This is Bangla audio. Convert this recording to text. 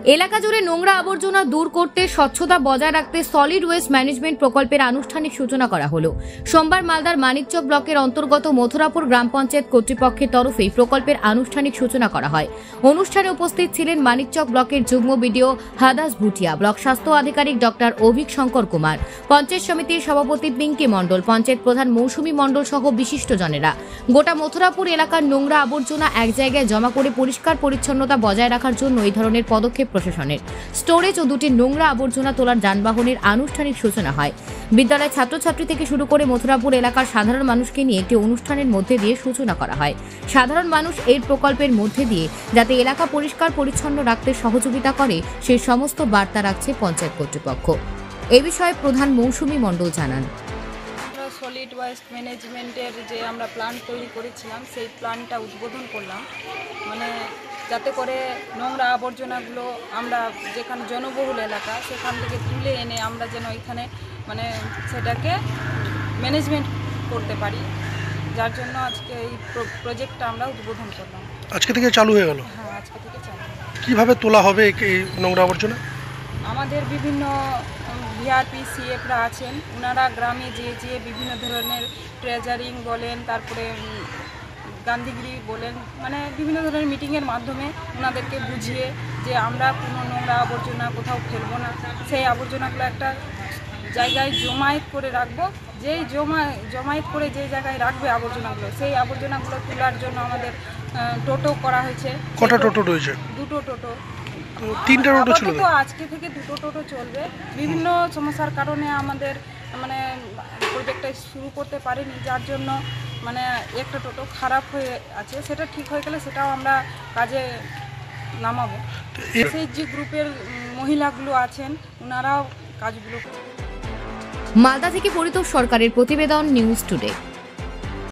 এলাকা জুড়ে নোংরা আবর্জনা দূর করতে স্বচ্ছতা বজায় রাখতে সলিড ওয়েস্ট ম্যানেজমেন্ট প্রকল্পের আনুষ্ঠানিক সূচনা করা হলো। সোমবার মালদার মানিকচক ব্লকের অন্তর্গত মথুরাপুর গ্রাম পঞ্চায়েত কর্তৃপক্ষের তরফে প্রকল্পের আনুষ্ঠানিক সূচনা করা হয়। অনুষ্ঠানে উপস্থিত ছিলেন মানিকচক ব্লকের যুগ্ম বিডিও হাদাস ভুটিয়া, ব্লক স্বাস্থ্য আধিকারিক ডক্টর অভিক শঙ্কর কুমার, পঞ্চায়েত সমিতির সভাপতি পিঙ্কি মণ্ডল, পঞ্চায়েত প্রধান মৌসুমী মণ্ডল সহ বিশিষ্টজনেরা। গোটা মথুরাপুর এলাকার নোংরা আবর্জনা এক জায়গায় জমা করে পরিষ্কার পরিচ্ছন্নতা বজায় রাখার জন্য এই ধরনের পদক্ষেপ প্রশাসনের। স্টোরেজ ও দুটি নোংরা আবর্জনা তোলার যানবাহনের আনুষ্ঠানিক সূচনা হয়। বিদ্যালয় ছাত্রছাত্রী থেকে শুরু করে মথুরাপুর এলাকার সাধারণ মানুষকে নিয়ে একটি অনুষ্ঠানের মধ্যে দিয়ে সূচনা করা হয়। সাধারণ মানুষ এই প্রকল্পের মধ্যে দিয়ে যাতে এলাকা পরিষ্কার পরিচ্ছন্ন রাখতে সহযোগিতা করে সেই সমস্ত বার্তা রাখছে পঞ্চায়েত কর্তৃপক্ষ। এ বিষয়ে প্রধান মৌসুমী মণ্ডল জানান, সলিড ওয়েস্ট ম্যানেজমেন্টের যে আমরা প্ল্যান তৈরি করেছিলাম সেই প্ল্যানটা উদ্বোধন করলাম, মানে যাতে করে নোংরা আবর্জনাগুলো আমরা যেখানে জনবহুল এলাকা সেখান থেকে তুলে এনে আমরা যেন এখানে মানে সেটাকে ম্যানেজমেন্ট করতে পারি, যার জন্য আজকে এই প্রজেক্টটা আমরা উদ্বোধন করলাম। আজকে থেকে চালু হয়ে গেল? হ্যাঁ, আজকে থেকে চালু। কিভাবে তোলা হবে এই নোংরা আবর্জনা? আমাদের বিভিন্ন ভিআরপি সিএফরা আছেন, ওনারা গ্রামে যে বিভিন্ন ধরনের ট্রেজারিং বলেন, তারপরে গান্ধীগিরি বলেন, মানে বিভিন্ন ধরনের মিটিংয়ের মাধ্যমে ওনাদেরকে বুঝিয়ে যে আমরা কোনো নোংরা আবর্জনা কোথাও ফেলবো না, সেই আবর্জনাগুলো একটা জায়গায় জমায়েত করে রাখবো। যেই জমায়েত করে যে জায়গায় রাখবে আবর্জনাগুলো, সেই আবর্জনাগুলো তোলার জন্য আমাদের টোটো করা হয়েছে। কটা টোটো রয়েছে? দুটো টোটো। তিনটা টোটো ছিল তো, আজকে থেকে দুটো টোটো চলবে। বিভিন্ন সমস্যার কারণে আমাদের মানে প্রজেক্টটা শুরু করতে পারিনি, যার জন্য মানে একটা টোটো খারাপ হয়ে আছে, সেটা ঠিক হয়ে গেলে সেটাও আমরা কাজে নামাবো। সেই যে গ্রুপের মহিলাগুলো আছেন ওনারাও কাজগুলো। মালদা থেকে পরিতোষ সরকারের প্রতিবেদন, নিউজ টুডে।